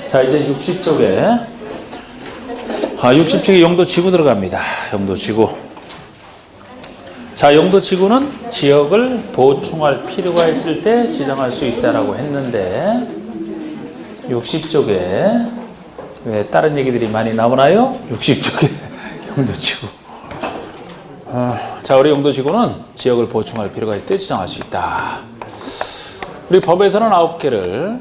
자, 이제 60쪽에 60쪽에 용도지구 들어갑니다. 용도지구. 자, 용도지구는 지역을 보충할 필요가 있을 때 지정할 수 있다라고 했는데 60쪽에 왜 다른 얘기들이 많이 나오나요? 60쪽에 용도지구. 자, 우리 용도지구는 지역을 보충할 필요가 있을 때 지정할 수 있다. 우리 법에서는 9개를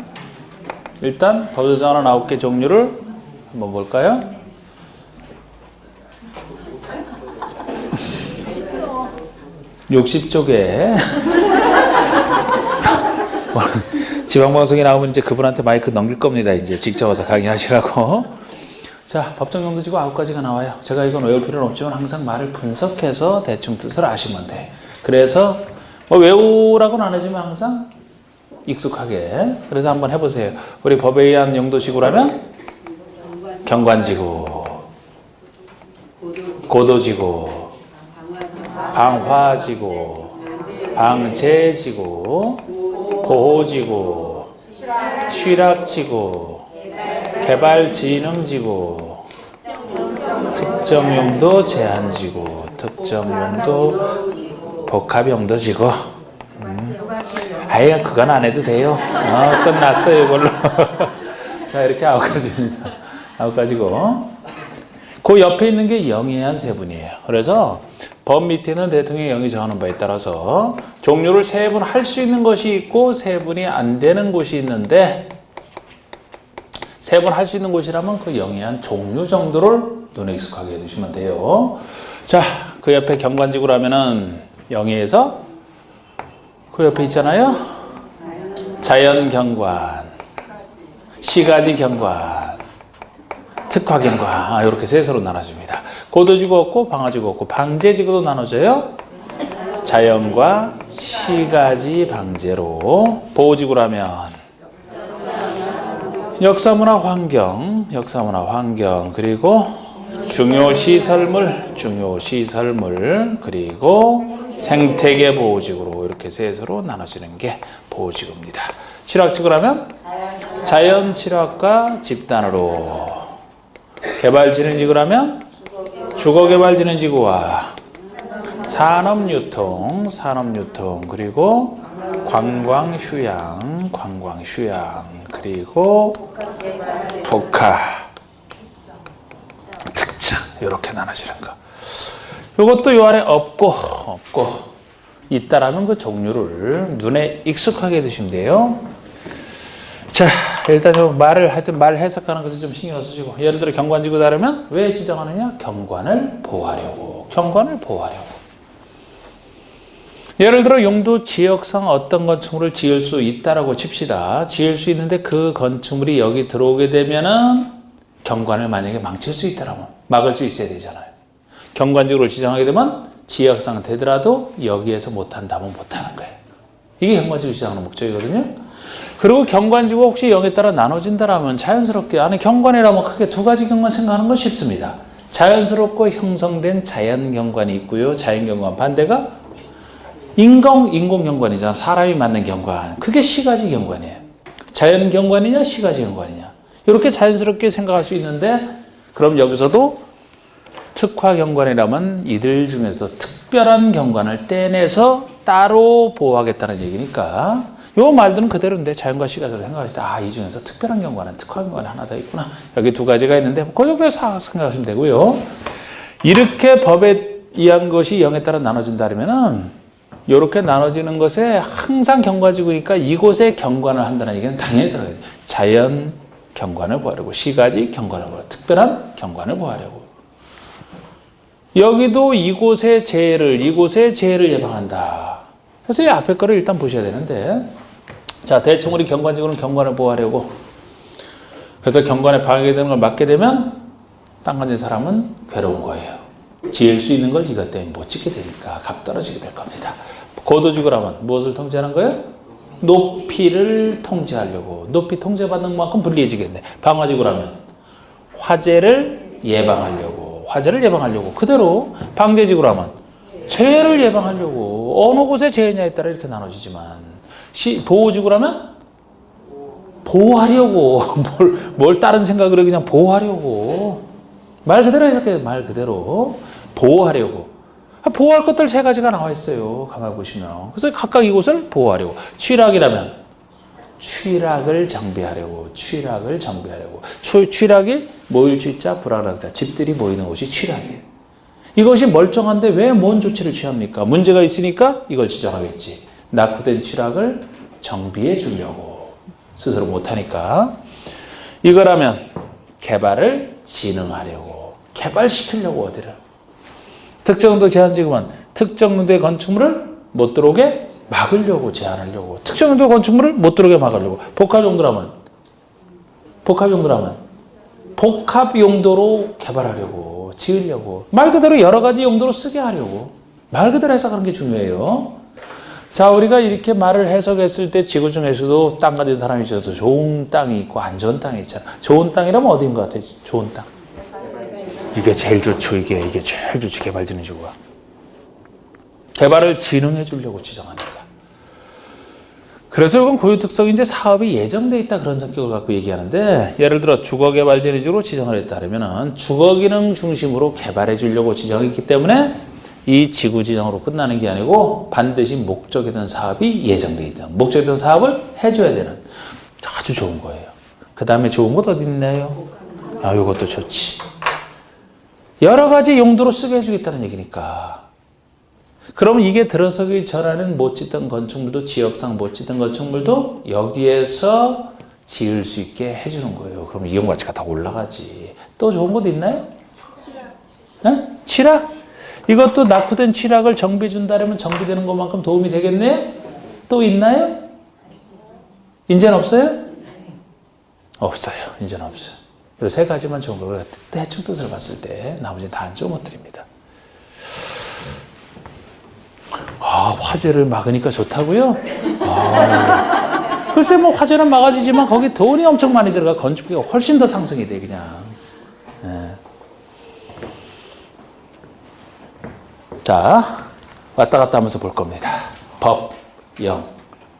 일단 법에서 정하는 9개 종류를 한번 볼까요? (60쪽에) 지방방송에 나오면 이제 그분한테 마이크 넘길 겁니다. 이제 직접 와서 강의하시라고. 자, 법정 용도지구 9가지가 나와요. 제가 이건 외울 필요는 없지만 항상 말을 분석해서 대충 뜻을 아시면 돼. 그래서 뭐 외우라고는 안 하지만 항상 익숙하게. 그래서 한번 해보세요. 우리 법에 의한 용도지구라면 경관지구, 고도지구, 방화지구, 방제지구, 보호지구, 취락지구, 개발진흥지구, 특정용도 제한지구, 특정용도 복합용도지구. 아예 그건 안 해도 돼요. 끝났어요, 이걸로. 자, 이렇게 9가지입니다. 9가지고. 그 옆에 있는 게 영의한 세분이에요. 그래서 법 밑에는 대통령이 영의 정하는 바에 따라서 종류를 세분할 수 있는 것이 있고 세분이 안 되는 곳이 있는데 세분할 수 있는 곳이라면 그 영의한 종류 정도를 눈에 익숙하게 해두시면 돼요. 자, 그 옆에 경관지구라면은 영의에서 그 옆에 있잖아요. 자연경관, 시가지경관, 특화경관. 이렇게 셋으로 나눠집니다. 고도지구 없고 방화지구 없고 방제지구도 나눠져요. 자연과 시가지 방제로. 보호지구라면 역사문화 환경, 그리고 중요시설물, 그리고 생태계 보호지구로 이렇게 셋으로 나눠지는 게 보호지구입니다. 취락지구라면 자연취락과 집단으로. 개발진흥지구라면 주거개발진흥지구와 산업유통, 그리고 관광휴양, 그리고 복합, 특장, 이렇게 나눠지는 거. 이것도 요 안에 없고 있다라는 그 종류를 눈에 익숙하게 두시면 돼요. 자, 일단 좀 말 해석하는 것을 좀 신경 쓰시고. 예를 들어 경관지구 다르면 왜 지정하느냐? 경관을 보호하려고. 예를 들어 용도 지역상 어떤 건축물을 지을 수 있다라고 칩시다. 지을 수 있는데 그 건축물이 여기 들어오게 되면은 경관을 만약에 망칠 수 있다라면 막을 수 있어야 되잖아요. 경관지구를 지정하게 되면 지역상 되더라도 여기에서 못한다면 못하는 거예요. 이게 경관지구 지정하는 목적이거든요. 그리고 경관지구 혹시 영에 따라 나눠진다라면 자연스럽게, 아니 경관이라면 크게 2가지 경관 생각하는 건 쉽습니다. 자연스럽고 형성된 자연경관이 있고요. 자연경관 반대가 인공경관이잖아. 사람이 만든 경관. 그게 시가지 경관이에요. 자연경관이냐 시가지 경관이냐. 이렇게 자연스럽게 생각할 수 있는데, 그럼 여기서도 특화경관이라면 이들 중에서도 특별한 경관을 떼내서 따로 보호하겠다는 얘기니까 요 말들은 그대로인데 자연과 시가지로 생각하실 때 이 중에서 특별한 경관은 특화경관이 하나 더 있구나. 여기 2가지가 있는데 그렇게 생각하시면 되고요. 이렇게 법에 의한 것이 영에 따라 나눠진다면은 이렇게 나눠지는 것에 항상 경관지구니까 이곳에 경관을 한다는 얘기는 당연히 들어가야 돼요. 자연 경관을 보호하려고, 시가지 경관을 보호하려고, 특별한 경관을 보호하려고. 여기도 이곳의 재해를 예방한다. 그래서 이 앞에 거를 일단 보셔야 되는데, 자, 대충 우리 경관지구는 경관을 보호하려고. 그래서 경관에 방해가 되는 걸 막게 되면 땅 가진 사람은 괴로운 거예요. 지을 수 있는 걸 이것 때문에 못 짓게 되니까 값 떨어지게 될 겁니다. 고도지구라면 무엇을 통제하는 거예요? 높이를 통제하려고. 높이 통제받는 만큼 불리해지겠네. 방화지구라면 화재를 예방하려고. 그대로 방제지구라면 재해를 예방하려고. 어느 곳에 재해냐에 따라 이렇게 나눠지지만 보호지구라면 보호하려고 뭘 다른 생각을 해 그냥 보호하려고 말 그대로 해석해요. 말 그대로 보호하려고 보호할 것들 세 가지가 나와 있어요. 가만히 보시면 그래서 각각 이곳을 보호하려고 취락이라면 취락을 정비하려고 취락을 정비하려고 취락이 모일 취자 불화락자 집들이 모이는 곳이 취락이에요. 이것이 멀쩡한데 왜 뭔 조치를 취합니까? 문제가 있으니까 이걸 지적하겠지. 낙후된 취락을 정비해 주려고 스스로 못하니까 이거라면 개발을 진흥하려고 개발시키려고 어디를 특정 용도 제한지구만 특정 용도의 건축물을 못 들어오게 막으려고 제한하려고 특정 용도의 건축물을 못 들어오게 막으려고 복합 용도로 개발하려고 지으려고 말 그대로 여러 가지 용도로 쓰게 하려고 말 그대로 해석하는 게 중요해요. 자, 우리가 이렇게 말을 해석했을 때 지구 중에서도 땅 가진 사람이 있어서 좋은 땅이 있고 안 좋은 땅이 있잖아. 좋은 땅이라면 어디인 것 같아? 좋은 땅. 이게 제일 좋죠. 이게 제일 좋지. 개발진흥 지구가. 개발을 진흥해 주려고 지정하니까. 그래서 이건 고유 특성이 이제 사업이 예정돼 있다 그런 성격을 갖고 얘기하는데 예를 들어 주거개발진흥 지구로 지정을 했다 그러면은 주거기능 중심으로 개발해 주려고 지정했기 때문에 이 지구 지정으로 끝나는 게 아니고 반드시 목적에 든 사업이 예정돼 있다. 목적에 든 사업을 해줘야 되는 아주 좋은 거예요. 그 다음에 좋은 것 어디 있나요? 아, 이것도 좋지. 여러 가지 용도로 쓰게 해주겠다는 얘기니까. 그러면 이게 들어서기 전에는 못 짓던 건축물도 지역상 못 짓던 건축물도 여기에서 지을 수 있게 해주는 거예요. 그러면 이용 가치가 더 올라가지. 또 좋은 것 있나요? 취락? 이것도 낙후된 취락을 정비해 준다면 정비되는 것만큼 도움이 되겠네요? 또 있나요? 이제는 없어요? 없어요. 이제는 없어요. 이 세 가지만 좋은 거고 대충 뜻을 봤을 때 나머지는 다 안 좋은 것들입니다. 아, 화재를 막으니까 좋다고요? 아, 글쎄 뭐 화재는 막아지지만 거기 돈이 엄청 많이 들어가 건축비가 훨씬 더 상승이 돼 그냥. 예. 자, 왔다 갔다 하면서 볼 겁니다. 법, 영.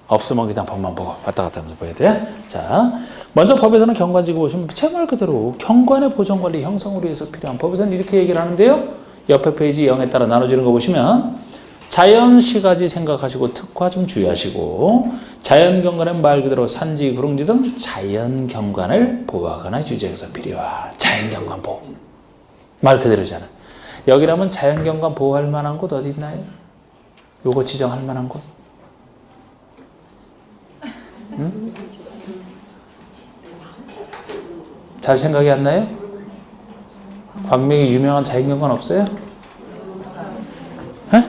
없으면 그냥 법만 보고 왔다 갔다 하면서 봐야 돼. 자, 먼저 법에서는 경관지구 보시면 제 말 그대로 경관의 보존관리 형성을 위해서 필요한 법에서는 이렇게 얘기를 하는데요. 옆에 페이지 0에 따라 나눠지는 거 보시면 자연시가지 생각하시고 특화 좀 주의하시고 자연경관은 말 그대로 산지, 구릉지 등 자연경관을 보호하거나 유지해서 필요한 자연경관 보호. 말 그대로잖아. 여기라면 자연경관 보호할 만한 곳 어디 있나요? 요거 지정할 만한 곳? 응? 잘 생각이 안 나요? 광명에 유명한 자연경관 없어요? 에?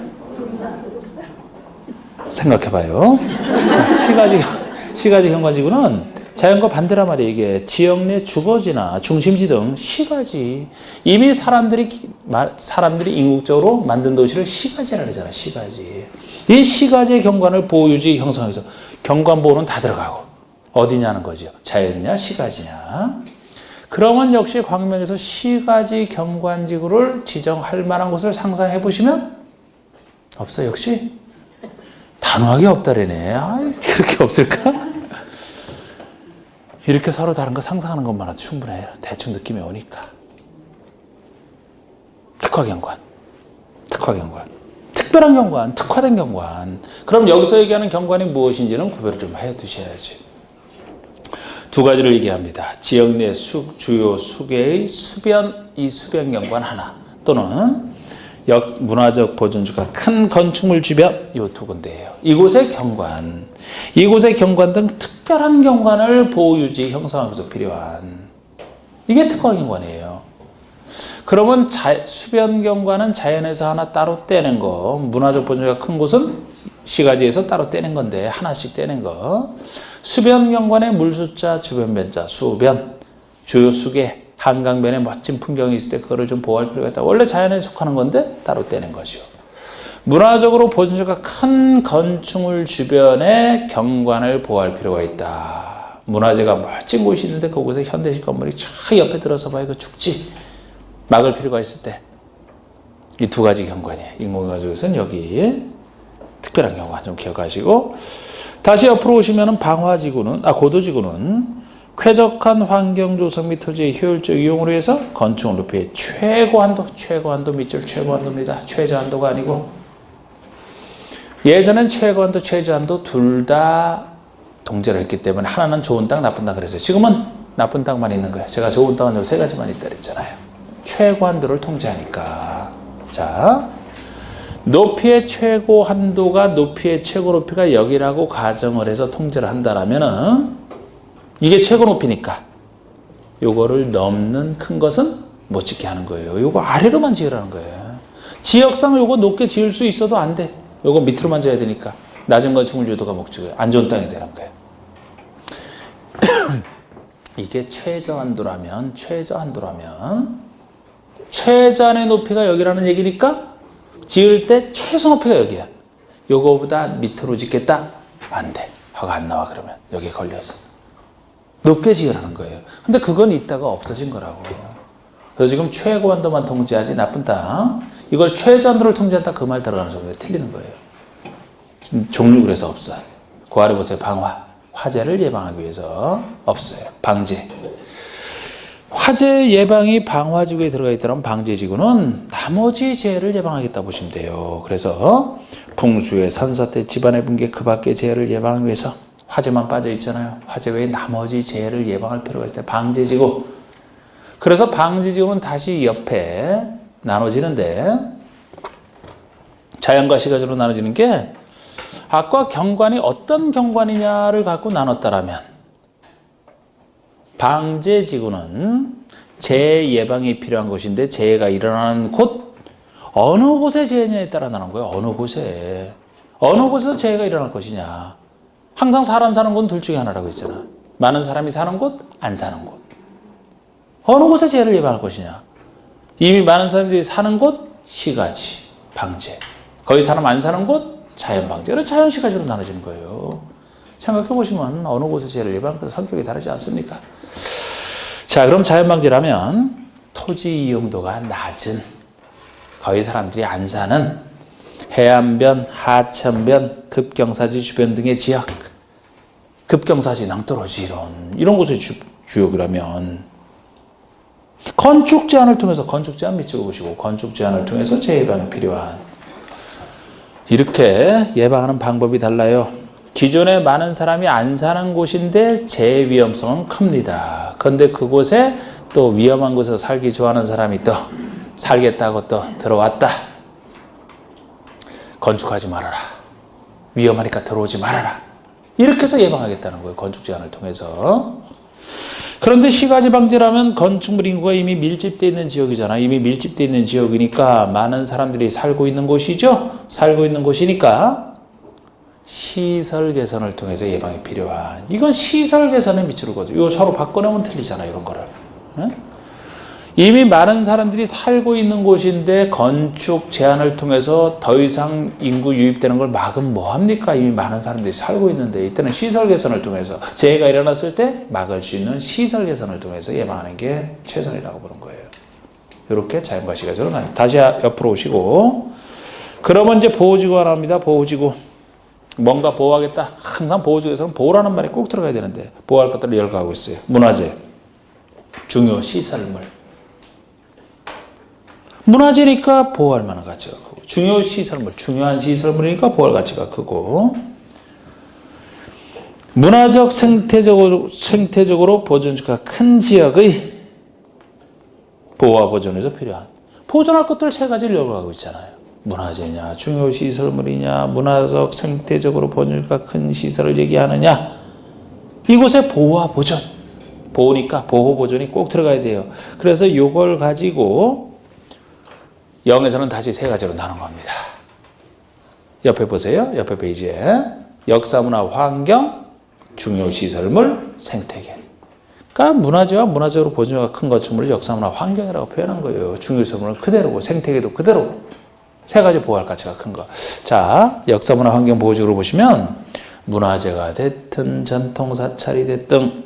생각해봐요. 자, 시가지 경관지구는 자연과 반대란 말이에요. 이게 지역 내 주거지나 중심지 등 시가지. 이미 사람들이 인국적으로 만든 도시를 시가지라 그러잖아. 시가지. 이 시가지의 경관을 보호, 유지, 형성해서 경관 보호는 다 들어가고 어디냐는 거죠. 자연이냐 시가지냐. 그러면 역시 광명에서 시가지 경관지구를 지정할 만한 곳을 상상해 보시면 없어요. 역시 단호하게 없다래네. 아, 그렇게 없을까? 이렇게 서로 다른 거 상상하는 것만 충분해요. 대충 느낌이 오니까. 특화경관. 특별한 경관, 특화된 경관. 그럼 여기서 얘기하는 경관이 무엇인지는 구별을 좀 해 두셔야지. 두 가지를 얘기합니다. 지역 내 주요 수계의 수변, 이 수변 경관 하나 또는 문화적 보존주가 큰 건축물 주변 이 두 군데예요. 이곳의 경관 등 특별한 경관을 보호, 유지, 형성하면서 필요한 이게 특화 경관이에요. 그러면 수변 경관은 자연에서 하나 따로 떼는 거, 문화적 보존주가 큰 곳은 시가지에서 따로 떼는 건데 하나씩 떼는 거. 수변 경관의 물수자, 주변변자, 수변, 주요 수계, 한강변에 멋진 풍경이 있을 때 그거를 좀 보호할 필요가 있다. 원래 자연에 속하는 건데 따로 떼는 것이요. 문화적으로 보존주가 큰 건축물 주변에 경관을 보호할 필요가 있다. 문화재가 멋진 곳이 있는데 그곳에 현대식 건물이 쫙 옆에 들어서 봐야 그 죽지. 막을 필요가 있을 때. 이 두 가지 경관이에요. 인공경관 중에서는 여기 특별한 경관 좀 기억하시고 다시 옆으로 오시면은 고도지구는 쾌적한 환경 조성 및 토지의 효율적 이용으로 해서 건축을 높이 최고한도 밑줄 최고한도입니다. 최저한도가 아니고 예전엔 최고한도 최저한도 둘 다 동제를 했기 때문에 하나는 좋은 땅 나쁜 땅 그랬어요. 지금은 나쁜 땅만 있는 거예요. 제가 좋은 땅은 요 세 가지만 있다 그랬잖아요. 최고한도를 통제하니까. 자, 높이의 최고 한도가 높이의 최고 높이가 여기라고 가정을 해서 통제를 한다라면은 이게 최고 높이니까 요거를 넘는 큰 것은 못 짓게 하는 거예요. 요거 아래로만 지으라는 거예요. 지역상 요거 높게 지을 수 있어도 안 돼. 요거 밑으로만 지어야 되니까 낮은 건축물 유도가 목적이에요. 안 좋은 땅이 되는 거예요. 이게 최저한도라면 최저한의 높이가 여기라는 얘기니까 지을 때 최소 높이가 여기야. 요거보다 밑으로 짓겠다? 안 돼. 화가 안 나와 그러면 여기에 걸려서. 높게 지으라는 거예요. 근데 그건 있다가 없어진 거라고. 그래서 지금 최고한도만 통제하지 나쁜 땅. 이걸 최저한도를 통제한다 그 말 들어가는 소리가 틀리는 거예요. 종류 그래서 없어요. 그 아래 보세요. 방화. 화재를 예방하기 위해서 없어요. 방제. 화재 예방이 방화지구에 들어가 있다면 방제지구는 나머지 재해를 예방하겠다 보시면 돼요. 그래서 풍수의 산사태 집안의 붕괴 그 밖의 재해를 예방하기 위해서 화재만 빠져 있잖아요. 화재 외에 나머지 재해를 예방할 필요가 있을 때 방제지구. 그래서 방제지구는 다시 옆에 나눠지는데 자연과 시가지로 나눠지는 게 아까 경관이 어떤 경관이냐를 갖고 나눴다라면 방제지구는 재해 예방이 필요한 곳인데 재해가 일어나는 곳 어느 곳에 재해냐에 따라 나눈 거예요. 어느 곳에서 재해가 일어날 것이냐. 항상 사람 사는 곳은 둘 중에 하나라고 했잖아. 많은 사람이 사는 곳, 안 사는 곳. 어느 곳에 재해를 예방할 것이냐. 이미 많은 사람들이 사는 곳, 시가지, 방제. 거의 사람 안 사는 곳, 자연방제. 그래서 자연시가지로 나눠지는 거예요. 생각해보시면 어느 곳에 재해를 예방할 성격이 다르지 않습니까? 자, 그럼 자연방제라면 토지 이용도가 낮은 거의 사람들이 안 사는 해안변, 하천변, 급경사지 주변 등의 지역, 급경사지, 낭떠러지 이런 곳의 주역이라면 건축 제한을 통해서 건축 제한 밑 찍어보시고 건축 제한을 통해서 재해 예방이 필요한 이렇게 예방하는 방법이 달라요. 기존에 많은 사람이 안 사는 곳인데 재해 위험성은 큽니다. 그런데 그곳에 또 위험한 곳에서 살기 좋아하는 사람이 또 살겠다고 또 들어왔다. 건축하지 말아라. 위험하니까 들어오지 말아라. 이렇게 해서 예방하겠다는 거예요. 건축 제한을 통해서. 그런데 시가지 방제라면 건축물 인구가 이미 밀집되어 있는 지역이잖아. 이미 밀집되어 있는 지역이니까 많은 사람들이 살고 있는 곳이죠. 살고 있는 곳이니까 시설 개선을 통해서 예방이 필요한. 이건 시설 개선에 미치거든요. 이거 서로 바꿔내면 틀리잖아. 이런 거를. 응? 이미 많은 사람들이 살고 있는 곳인데 건축 제한을 통해서 더 이상 인구 유입되는 걸 막으면 뭐합니까? 이미 많은 사람들이 살고 있는데 이때는 시설 개선을 통해서 재해가 일어났을 때 막을 수 있는 시설 개선을 통해서 예방하는 게 최선이라고 보는 거예요. 이렇게 자연과 시가지로 나눠. 다시 옆으로 오시고 그러면 이제 보호지구가 나옵니다. 보호지구. 뭔가 보호하겠다. 항상 보호지구에서는 보호라는 말이 꼭 들어가야 되는데 보호할 것들을 열거하고 있어요. 문화재, 중요 시설물. 문화재니까 보호할 만한 가치가 크고 중요 시설물, 중요한 시설물이니까 보호할 가치가 크고 문화적 생태적으로 보존가가 큰 지역의 보호와 보존에서 필요한 보존할 것들 세 가지를 열거하고 있잖아요. 문화재냐, 중요 시설물이냐, 문화적 생태적으로 보존가가 큰 시설을 얘기하느냐. 이곳에 보호와 보존. 보호니까 보호 보존이 꼭 들어가야 돼요. 그래서 이걸 가지고 영에서는 다시 세 가지로 나눈 겁니다. 옆에 보세요. 옆에 페이지에 역사문화 환경, 중요시설물, 생태계. 그러니까 문화재와 문화적으로 보존가 큰 건축물을 역사문화 환경이라고 표현한 거예요. 중요시설물은 그대로고 생태계도 그대로고 세 가지 보호할 가치가 큰 거. 자, 역사문화 환경 보호지구로 보시면 문화재가 됐든 전통사찰이 됐든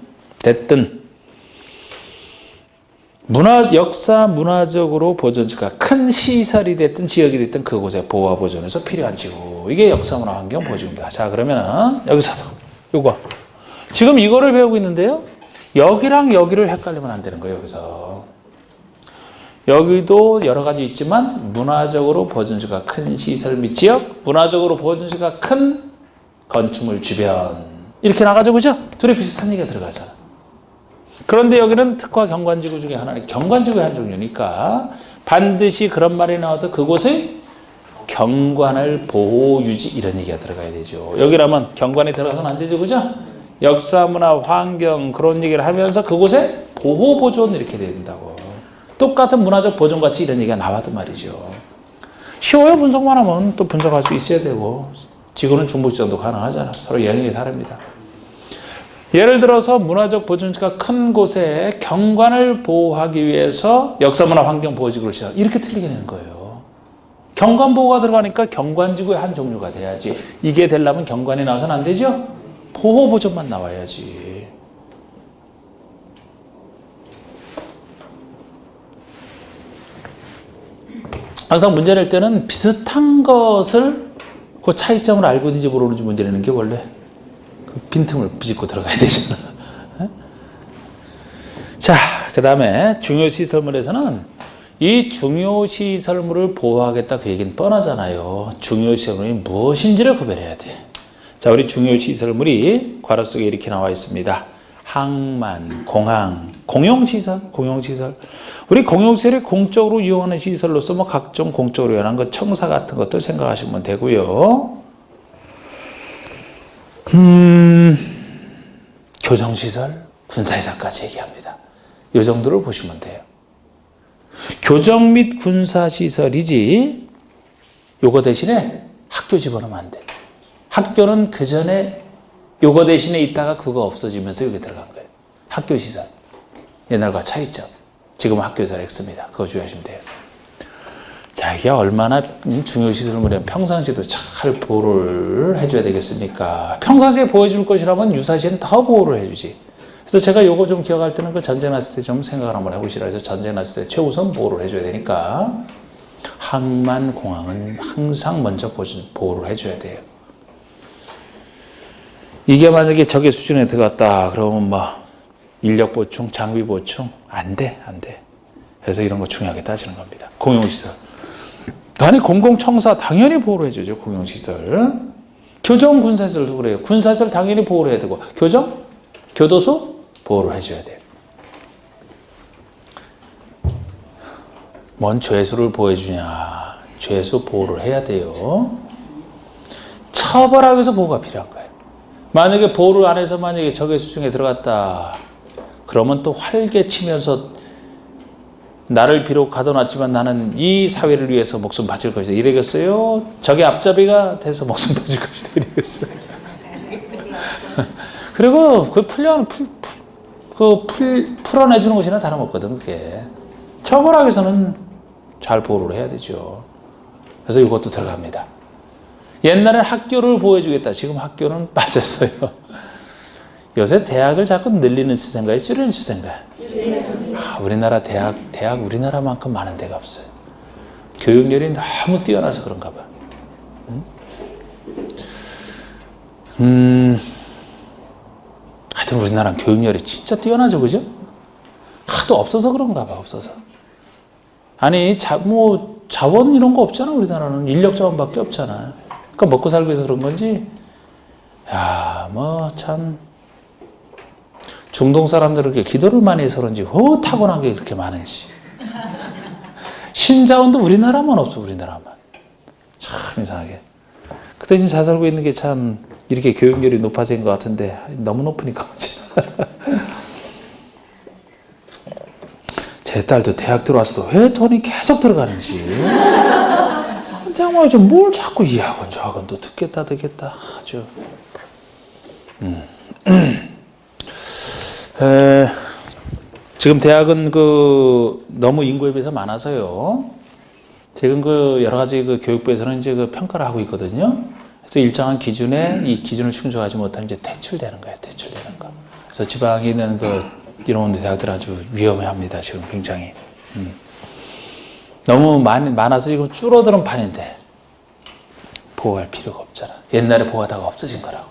역사 문화적으로 보존지가 큰 시설이 됐든 지역이 됐든 그곳의 보호와 보존에서 필요한 지구. 이게 역사 문화 환경 보호지구입니다. 자, 그러면 여기서도 요거. 지금 이거를 배우고 있는데요. 여기랑 여기를 헷갈리면 안 되는 거예요, 여기서. 여기도 여러 가지 있지만 문화적으로 보존지가 큰 시설 및 지역, 문화적으로 보존지가 큰 건축물 주변. 이렇게 나가죠, 그죠? 둘이 비슷한 얘기가 들어가잖아. 그런데 여기는 특화 경관지구 중에 하나는 경관지구의 한 종류니까 반드시 그런 말이 나와도 그곳의 경관을 보호, 유지 이런 얘기가 들어가야 되죠. 여기라면 경관이 들어가서는 안 되죠, 그죠? 역사, 문화, 환경 그런 얘기를 하면서 그곳에 보호, 보존 이렇게 돼야 된다고. 똑같은 문화적 보존 가치 이런 얘기가 나와도 말이죠. 쉬워요. 분석만 하면 또 분석할 수 있어야 되고 지구는 중복지정도 가능하잖아. 서로 영역이 다릅니다. 예를 들어서 문화적 보존지가 큰 곳에 경관을 보호하기 위해서 역사문화 환경보호지구를 시작. 이렇게 틀리게 되는 거예요. 경관보호가 들어가니까 경관지구의 한 종류가 돼야지. 이게 되려면 경관이 나와서는 안 되죠? 보호보존만 나와야지. 항상 문제 낼 때는 비슷한 것을 그 차이점을 알고 있는지 모르는지 문제 내는 게 원래 그 빈틈을 비집고 들어가야 되잖아. 자, 그 다음에 중요시설물에서는 이 중요시설물을 보호하겠다 그 얘기는 뻔하잖아요. 중요시설물이 무엇인지를 구별해야 돼. 자, 우리 중요시설물이 괄호 속에 이렇게 나와 있습니다. 항만, 공항, 공용시설. 우리 공용시설이 공적으로 이용하는 시설로서 뭐 각종 공적으로 이용하는 것, 청사 같은 것들 생각하시면 되고요. 교정시설, 군사시설까지 얘기합니다. 이 정도를 보시면 돼요. 교정 및 군사시설이지 요거 대신에 학교 집어넣으면 안 돼. 학교는 그 전에 요거 대신에 있다가 그거 없어지면서 여기 들어간 거예요. 학교시설. 옛날과 차이점. 지금은 학교시설 X입니다. 그거 주의하시면 돼요. 자, 이게 얼마나 중요시설물이면 평상시에도 잘 보호를 해줘야 되겠습니까? 평상시에 보호해줄 것이라면 유사시에는 더 보호를 해주지. 그래서 제가 요거 좀 기억할 때는 그 전쟁 났을 때 좀 생각을 한번 해보시라 해서 전쟁 났을 때 최우선 보호를 해줘야 되니까 항만, 공항은 항상 먼저 보호를 해줘야 돼요. 이게 만약에 적의 수준에 들어갔다 그러면 뭐 인력 보충, 장비 보충 안 돼. 그래서 이런 거 중요하게 따지는 겁니다. 공용시설. 아니 공공청사 당연히 보호를 해주죠. 공용시설. 교정, 군사시설도 그래요. 군사시설 당연히 보호를 해야 되고 교정, 교도소 보호를 해줘야 돼요. 뭔 죄수를 보호해주냐. 죄수 보호를 해야 돼요. 처벌하기 위해서 보호가 필요한 거예요. 만약에 보호를 안 해서 만약에 적의 수중에 들어갔다. 그러면 또 활개치면서 나를 비록 가둬놨지만 나는 이 사회를 위해서 목숨 바칠 것이다. 이러겠어요? 적의 앞잡이가 돼서 목숨 바칠 것이다. 이러겠어요? 그리고 그 풀어내주는 것이나 다름없거든, 그게. 처벌하기 위해서는 잘 보호를 해야 되죠. 그래서 이것도 들어갑니다. 옛날엔 학교를 보호해주겠다. 지금 학교는 빠졌어요. 요새 대학을 자꾸 늘리는 추세인가요? 줄이는 추세인가요? 우리나라 대학 우리나라만큼 많은 데가 없어요. 교육열이 너무 뛰어나서 그런가 봐. 하여튼 우리나라는 교육열이 진짜 뛰어나죠, 그죠? 하도 없어서 그런가 봐, 없어서. 아니, 자원 이런 거 없잖아, 우리나라는. 인력 자원밖에 없잖아. 그러니까 먹고 살기 위해서 그런 건지, 참. 중동 사람들은 그렇게 기도를 많이 해서 그런지, 타고난 게 그렇게 많은지. 신자원도 우리나라만 없어, 우리나라만. 참 이상하게. 그 대신 잘 살고 있는 게 참, 이렇게 교육열이 높아진 것 같은데, 너무 높으니까 그렇지. 제 딸도 대학 들어와서도 왜 돈이 계속 들어가는지. 정말 뭘 자꾸 이 학원 저 학원 또 듣겠다 아주. 지금 대학은 너무 인구에 비해서 많아서요. 지금 여러 가지 교육부에서는 이제 평가를 하고 있거든요. 그래서 일정한 기준에 이 기준을 충족하지 못하면 이제 퇴출되는 거예요. 퇴출되는 거. 그래서 지방에 있는 이런 대학들 아주 위험해합니다. 지금 굉장히. 너무 많아서 이거 줄어드는 판인데 보호할 필요가 없잖아. 옛날에 보호하다가 없어진 거라고.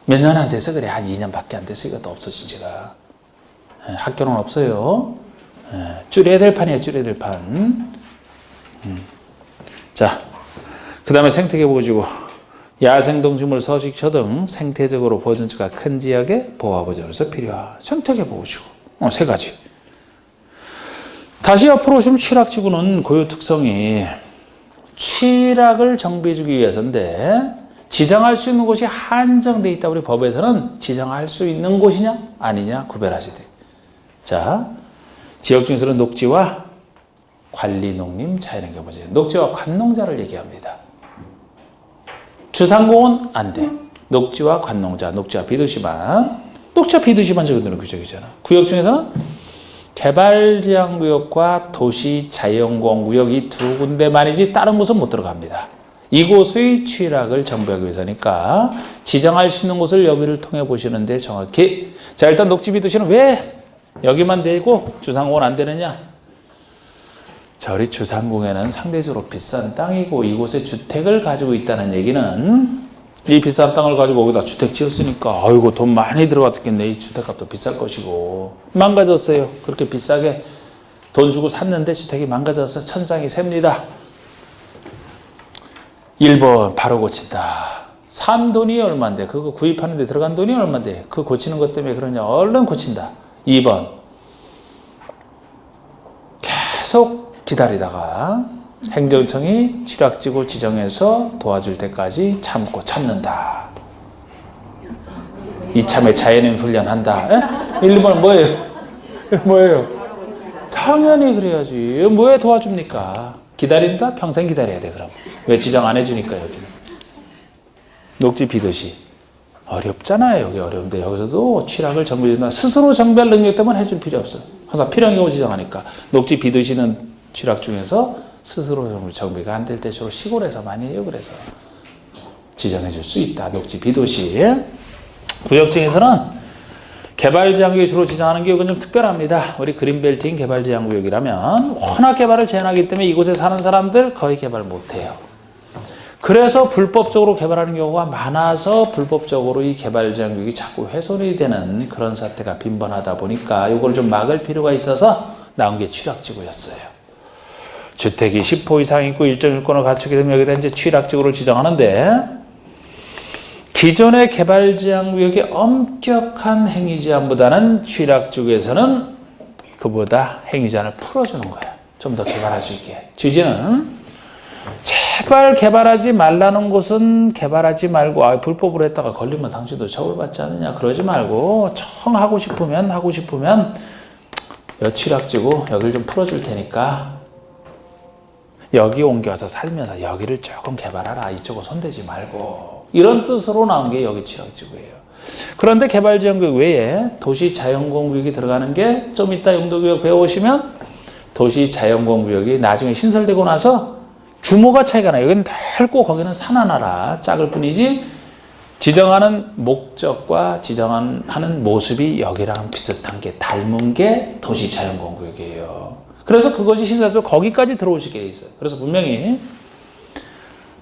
몇 년 안 돼서 그래. 한 2년밖에 안 돼서 이것도 없어진 지가. 학교는 없어요. 줄여야 될 판이에요. 줄여야 될 판. 자, 그 다음에 생태계 보호지구. 야생동식물, 서식처 등 생태적으로 보존처가 큰 지역의 보호와 보존에서 필요한 생태계 보호지구. 세 가지. 다시 앞으로 오시면 취락지구는 고유 특성이 취락을 정비해주기 위해서인데 지정할 수 있는 곳이 한정되어 있다. 우리 법에서는 지정할 수 있는 곳이냐 아니냐 구별하시되. 자, 지역 중에서는 녹지와 관리농림, 자연환경 보호지. 녹지와 관농자를 얘기합니다. 주상공은 안 돼. 녹지와 관농자, 녹지와 비도시만. 녹지와 비도시만 적용되는 규정이잖아. 구역 중에서는 개발제한구역과 도시자연공원구역 이 두 군데만이지 다른 곳은 못 들어갑니다. 이곳의 취락을 정비하기 위해서니까 지정할 수 있는 곳을 여기를 통해 보시는데 정확히. 자, 일단 녹지 비도시는 왜 여기만 되고 주상공은 안 되느냐? 자, 우리 주상공에는 상대적으로 비싼 땅이고 이곳에 주택을 가지고 있다는 얘기는 이 비싼 땅을 가지고 거기다 주택 지었으니까 아이고 돈 많이 들어갔겠네. 이 주택값도 비쌀 것이고 망가졌어요. 그렇게 비싸게 돈 주고 샀는데 주택이 망가져서 천장이 셉니다. 1번 바로 고친다. 산 돈이 얼만데 그거 구입하는 데 들어간 돈이 얼만데 그거 고치는 것 때문에 그러냐. 얼른 고친다. 2번 계속 기다리다가 행정청이 취락지구 지정해서 도와줄 때까지 참고 참는다. 이참에 자연인 훈련한다. 1번 뭐예요? 뭐예요? 당연히 그래야지. 뭐에 도와줍니까? 기다린다? 평생 기다려야 돼. 그럼 왜 지정 안 해주니까. 여기는 녹지 비도시 어렵잖아요. 여기 어려운데 여기서도 취락을 정비해준다. 스스로 정비할 능력 때문에 해줄 필요 없어. 항상 필요한 경우 지정하니까. 녹지 비도시는 취락 중에서 스스로 정비가 안 될 때 주로 시골에서 많이 해요. 그래서 지정해 줄 수 있다. 녹지 비도시. 구역 중에서는 개발제한구역이 주로 지정하는 구역은 좀 특별합니다. 우리 그린벨트인 개발제한구역이라면 워낙 개발을 제한하기 때문에 이곳에 사는 사람들 거의 개발 못해요. 그래서 불법적으로 개발하는 경우가 많아서 불법적으로 이 개발제한구역이 자꾸 훼손이 되는 그런 사태가 빈번하다 보니까 이걸 좀 막을 필요가 있어서 나온 게 취락지구였어요. 주택이 10호 이상 있고 일정 일권을 갖추게 되면 여기다 이제 취락지구를 지정하는데 기존의 개발제한구역의 엄격한 행위제한보다는 취락지구에서는 그보다 행위제한을 풀어주는 거야. 좀 더 개발할 수 있게. 취지는 제발 개발하지 말라는 곳은 개발하지 말고 불법으로 했다가 걸리면 당신도 처벌받지 않느냐 그러지 말고 하고 싶으면 취락지구 여기를 좀 풀어줄 테니까 여기 옮겨서 살면서 여기를 조금 개발하라. 이쪽은 손대지 말고. 이런 뜻으로 나온 게 여기 취락지구예요. 그런데 개발지원구역 외에 도시자연공원구역이 들어가는 게 좀 이따 용도구역 배워오시면 도시자연공원구역이 나중에 신설되고 나서 규모가 차이가 나요. 여기는 넓고 거기는 산 하나라 작을 뿐이지 지정하는 목적과 지정하는 모습이 여기랑 비슷한 게 닮은 게 도시자연공원구역이에요. 그래서 그것이 신설돼서 거기까지 들어오시게 돼 있어요. 그래서 분명히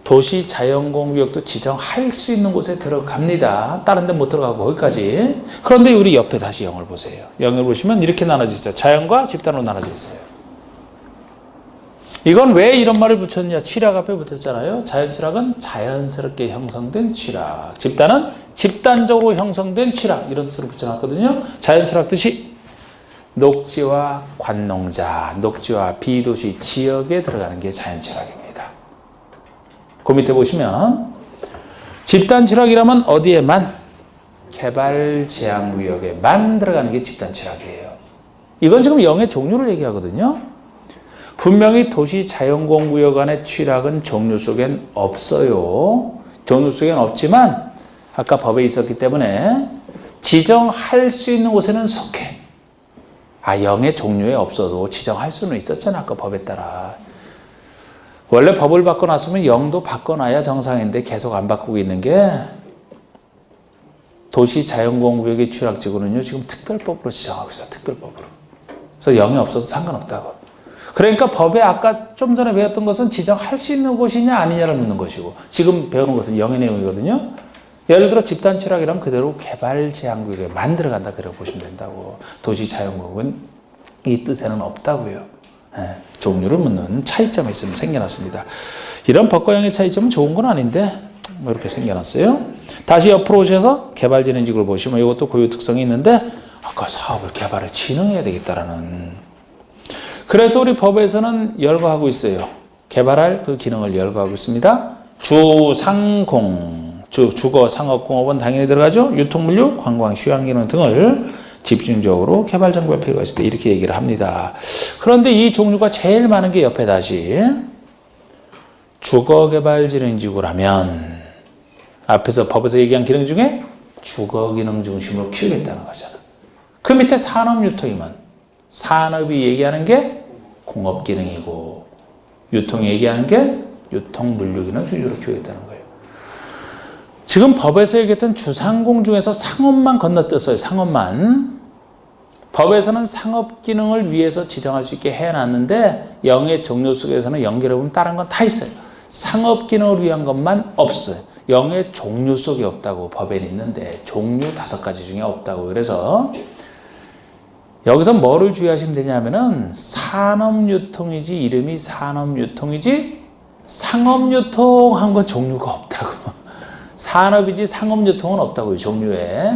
도시자연공원구역도 지정할 수 있는 곳에 들어갑니다. 다른 데 못 들어가고 거기까지. 그런데 우리 옆에 다시 영을 보세요. 영을 보시면 이렇게 나눠져 있어요. 자연과 집단으로 나눠져 있어요. 이건 왜 이런 말을 붙였냐. 취락 앞에 붙었잖아요. 자연취락은 자연스럽게 형성된 취락. 집단은 집단적으로 형성된 취락. 이런 뜻으로 붙여놨거든요. 자연취락 뜻이 녹지와 관농자, 녹지와 비도시 지역에 들어가는 게 자연취락입니다. 그 밑에 보시면 집단취락이라면 어디에만? 개발제한구역에만 들어가는 게 집단취락이에요. 이건 지금 영의 종류를 얘기하거든요. 분명히 도시자연공원구역 안의 취락은 종류 속엔 없어요. 종류 속엔 없지만 아까 법에 있었기 때문에 지정할 수 있는 곳에는 속해. 영의 종류에 없어도 지정할 수는 있었잖아. 아까 법에 따라. 원래 법을 바꿔놨으면 영도 바꿔놔야 정상인데 계속 안 바꾸고 있는 게 도시 자연공원구역의 취락지구는요, 지금 특별법으로 지정하고 있어요. 특별법으로. 그래서 0이 없어도 상관없다고. 그러니까 법에 아까 좀 전에 배웠던 것은 지정할 수 있는 곳이냐 아니냐를 묻는 것이고, 지금 배우는 것은 0의 내용이거든요. 예를 들어 집단 취락이란 그대로 개발 제한구역에 만들어간다, 그래 보시면 된다고. 도시 자연공원은 이 뜻에는 없다고요. 예, 종류를 묻는 차이점이 있으면 생겨났습니다. 이런 법과 형의 차이점은 좋은 건 아닌데 뭐 이렇게 생겨났어요. 다시 옆으로 오셔서 개발진흥지구를 보시면 이것도 고유 특성이 있는데, 아까 사업을 개발을 진흥해야 되겠다라는. 그래서 우리 법에서는 열거하고 있어요. 개발할 그 기능을 열거하고 있습니다. 주상공, 주거, 상업, 공업은 당연히 들어가죠. 유통물류, 관광, 휴양기능 등을 집중적으로 개발 정비할 필요가 있을 때 이렇게 얘기를 합니다. 그런데 이 종류가 제일 많은 게 옆에 다시 주거개발진흥지구라면 앞에서 법에서 얘기한 기능 중에 주거기능 중심으로 키우겠다는 거잖아. 그 밑에 산업유통이면 산업이 얘기하는 게 공업기능이고 유통이 얘기하는 게 유통물류기능 위주로 키우겠다는 거예요. 지금 법에서 얘기했던 주상공 중에서 상업만 건너뛰었어요. 상업만. 법에서는 상업기능을 위해서 지정할 수 있게 해놨는데 영의 종류 속에서는 연결해보면 다른 건 다 있어요. 상업기능을 위한 것만 없어요. 영의 종류 속에 없다고 법에는 있는데 종류 5가지 중에 없다고. 그래서 여기서 뭐를 주의하시면 되냐면은 산업유통이지, 이름이 산업유통이지 상업유통한 건 종류가 없다고. 산업이지 상업유통은 없다고요. 종류에.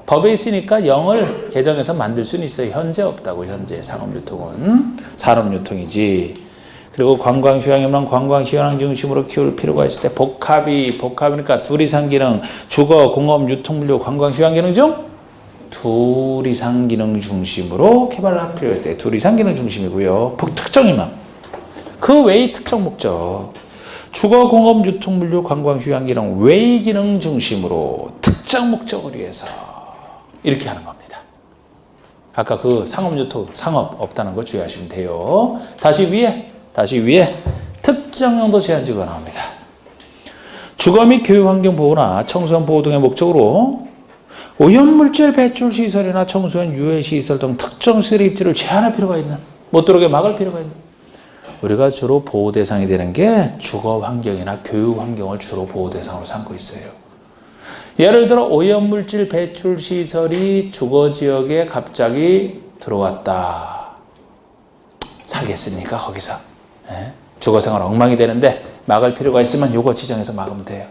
법에 있으니까 0을 개정해서 만들 수는 있어요. 현재 없다고. 현재 상업유통은 산업유통이지. 그리고 관광휴양이면 관광휴양 중심으로 키울 필요가 있을 때 복합이니까 둘 이상 기능, 주거, 공업, 유통물류, 관광휴양 기능 중 둘 이상 기능 중심으로 개발할 필요가 있을 때 둘 이상 기능 중심이고요. 특정이면 그 외의 특정 목적, 주거, 공업, 유통물류, 관광휴양 기능 외의 기능 중심으로 특정 목적을 위해서 이렇게 하는 겁니다. 아까 그 상업유통, 상업 없다는 거 주의하시면 돼요. 다시 위에 특정 용도 제한지구가 나옵니다. 주거 및 교육환경 보호나 청소년 보호 등의 목적으로 오염물질 배출 시설이나 청소년 유해 시설 등 특정 시설의 입지를 제한할 필요가 있는, 못 들어오게 막을 필요가 있는. 우리가 주로 보호 대상이 되는 게 주거 환경이나 교육 환경을 주로 보호 대상으로 삼고 있어요. 예를 들어 오염물질 배출 시설이 주거 지역에 갑자기 들어왔다. 살겠습니까 거기서? 주거생활 엉망이 되는데 막을 필요가 있으면 요거 지정해서 막으면 돼요.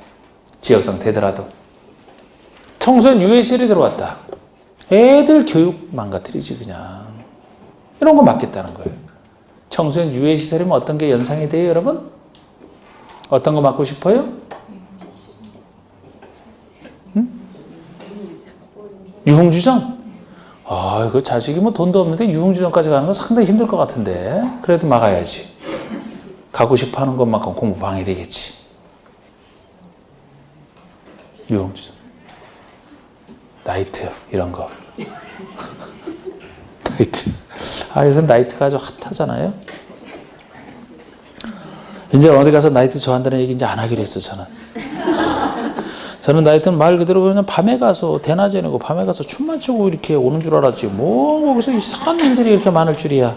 지역상 되더라도. 청소년 유해실이 들어왔다. 애들 교육 망가뜨리지 그냥. 이런 거 막겠다는 거예요. 청소년 유해시설이면 어떤 게 연상이 돼요 여러분? 어떤 거 막고 싶어요? 유흥주점? 아, 그 자식이 뭐 돈도 없는데 유흥주점까지 가는 건 상당히 힘들 것 같은데. 그래도 막아야지. 가고 싶어 하는 것만큼 공부 방해되겠지. 유흥주점. 나이트, 이런 거. 나이트. 아, 요새 나이트가 아주 핫하잖아요. 이제 어디 가서 나이트 좋아한다는 얘기 이제 안 하기로 했어, 저는. 저는 나이트는 말 그대로 그냥 밤에 가서, 대낮에 내고 밤에 가서 춤만 추고 이렇게 오는 줄 알았지. 뭐, 거기서 이상한 일들이 이렇게 많을 줄이야.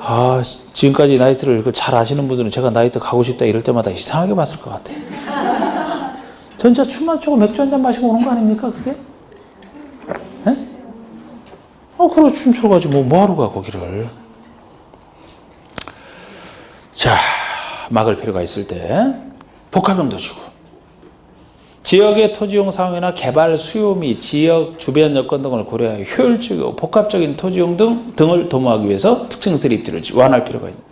아, 지금까지 나이트를 잘 아시는 분들은 제가 나이트 가고 싶다 이럴 때마다 이상하게 봤을 것 같아. 진짜 춤만 추고 맥주 한잔 마시고 오는 거 아닙니까, 그게? 에? 그래, 춤추러 가지. 뭐 하러 가, 거기를. 자, 막을 필요가 있을 때, 복합용도 주고. 지역의 토지용 상황이나 개발 수요 및 지역 주변 여건 등을 고려하여 효율적이고 복합적인 토지용 등을 도모하기 위해서 특정시설의 입지를 완화할 필요가 있는.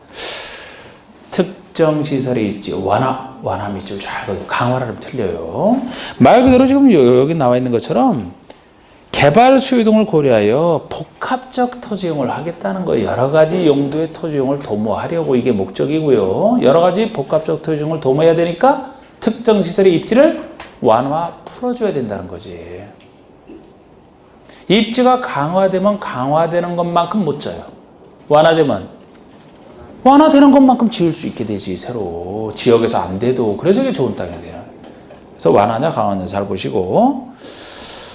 특정 시설의 입지 완화 및 좀 잘 강화를 하면 틀려요. 말 그대로 지금 여기 나와 있는 것처럼 개발 수요 등을 고려하여 복합적 토지용을 하겠다는 거예요. 여러 가지 용도의 토지용을 도모하려고 이게 목적이고요. 여러 가지 복합적 토지용을 도모해야 되니까 특정 시설의 입지를 풀어줘야 된다는 거지. 입지가 강화되면 강화되는 것만큼 못 져요. 완화되면 완화되는 것만큼 지을 수 있게 되지. 새로 지역에서 안 돼도. 그래서 이게 좋은 땅이 돼요. 그래서 완화냐 강화냐 잘 보시고.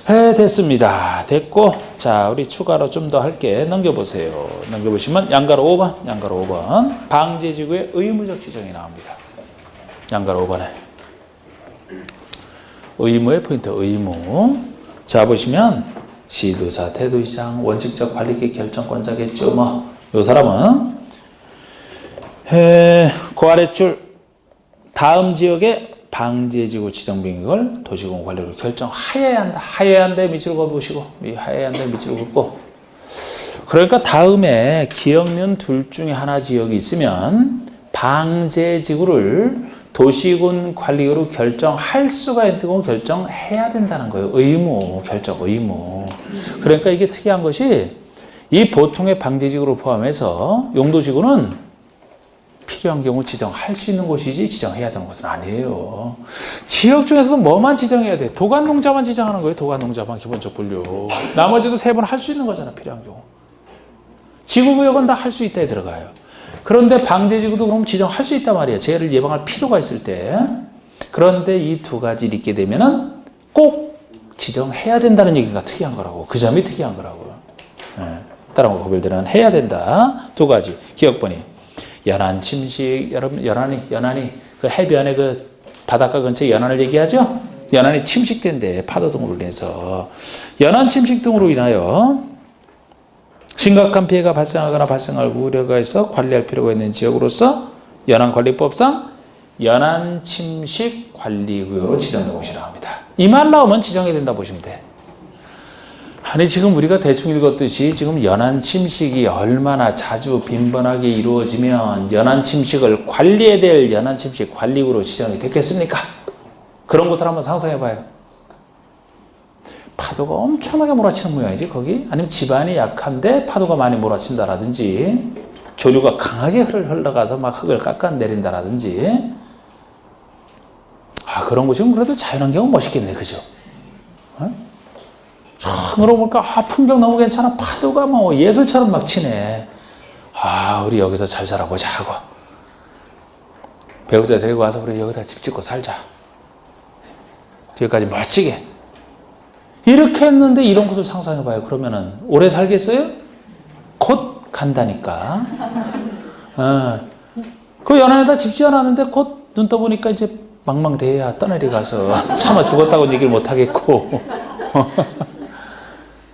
됐습니다. 됐고, 자, 우리 추가로 좀 더 할게. 넘겨보세요. 넘겨보시면 양가로 5번, 양가로 5번. 방제지구의 의무적 지정이 나옵니다. 양가로 5번에. 의무의 포인트, 의무. 자, 보시면 시도사, 대도시장, 원칙적 관리계 결정권자겠죠. 뭐, 요 사람은 그 아랫줄 다음 지역의 방제지구 지정빙을 도시공원 관리로 결정하여야 한다. 하여야 한다에 밑줄 그어보시고, 하여야 한다에 밑줄 긋고. 그러니까 다음에 기억년 둘 중에 하나 지역이 있으면 방제지구를 도시군 관리로 결정할 수가 있는 거 결정해야 된다는 거예요. 의무, 결정, 의무. 그러니까 이게 특이한 것이 이 보통의 방제지구를 포함해서 용도지구는 필요한 경우 지정할 수 있는 곳이지 지정해야 되는 것은 아니에요. 지역 중에서도 뭐만 지정해야 돼? 도관농자만 지정하는 거예요. 도관농자만 기본적 분류. 나머지도 세 번 할 수 있는 거잖아. 필요한 경우. 지구구역은 다 할 수 있다에 들어가요. 그런데 방제지구도 그럼 지정할 수 있단 말이에요. 재해를 예방할 필요가 있을 때. 그런데 이 두 가지를 있게 되면은 꼭 지정해야 된다는 얘기가 특이한 거라고. 그 점이 특이한 거라고요. 다른 거 구별되는 해야 된다. 두 가지. 기억번이. 연안 침식, 여러분, 연안이 그 해변에 그 바닷가 근처에 연안을 얘기하죠? 연안이 침식된대, 파도 등으로 인해서. 연안 침식 등으로 인하여 심각한 피해가 발생하거나 발생할 우려가 있어 관리할 필요가 있는 지역으로서 연안관리법상 연안 침식 관리구역으로 지정된 곳이라고 합니다. 이 말 나오면 지정해야 된다 보시면 돼. 아니 지금 우리가 대충 읽었듯이 지금 연안 침식이 얼마나 자주 빈번하게 이루어지면 연안 침식을 관리해야 될 연안 침식 관리구로 지정이 됐겠습니까? 그런 것을 한번 상상해 봐요. 파도가 엄청나게 몰아치는 모양이지 거기? 아니면 지반이 약한데 파도가 많이 몰아친다라든지 조류가 강하게 흘러가서 막 흙을 깎아내린다라든지 그런 곳이면 그래도 자연환경은 멋있겠네. 그죠? 처음으로 보니까 풍경 너무 괜찮아. 파도가 뭐 예술처럼 막 치네. 우리 여기서 잘 살아보자 하고 배우자 데리고 와서 우리 여기다 집 짓고 살자. 뒤에까지 멋지게 이렇게 했는데 이런 곳을 상상해봐요. 그러면은 오래 살겠어요? 곧 간다니까. 그 연안에다 집 지어놨는데 곧 눈 떠보니까 이제 망망대해야 떠내려가서 차마 죽었다고 얘기를 못하겠고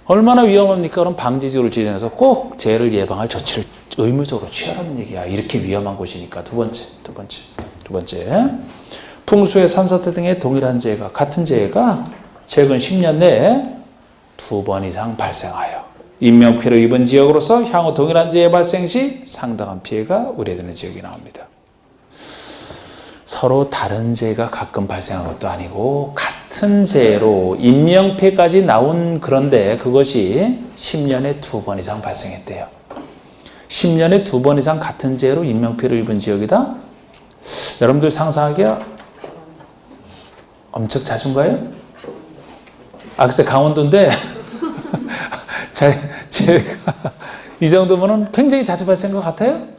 얼마나 위험합니까? 그럼 방지지구를 지정해서 꼭 재해를 예방할 조치를 의무적으로 취하라는 얘기야. 이렇게 위험한 곳이니까. 두 번째. 풍수의 산사태 등의 동일한 재해가, 같은 재해가 최근 10년 내에 2번 이상 발생하여 인명피해를 입은 지역으로서 향후 동일한 재해 발생 시 상당한 피해가 우려되는 지역이 나옵니다. 서로 다른 재해가 가끔 발생한 것도 아니고 같은 재해로 인명피해까지 나온 그런데 그것이 10년에 2번 이상 발생했대요. 10년에 2번 이상 같은 재해로 인명피해를 입은 지역이다? 여러분들 상상하기가 엄청 자주인가요? 글쎄 강원도인데 재해가 이 정도면 굉장히 자주 발생한 것 같아요?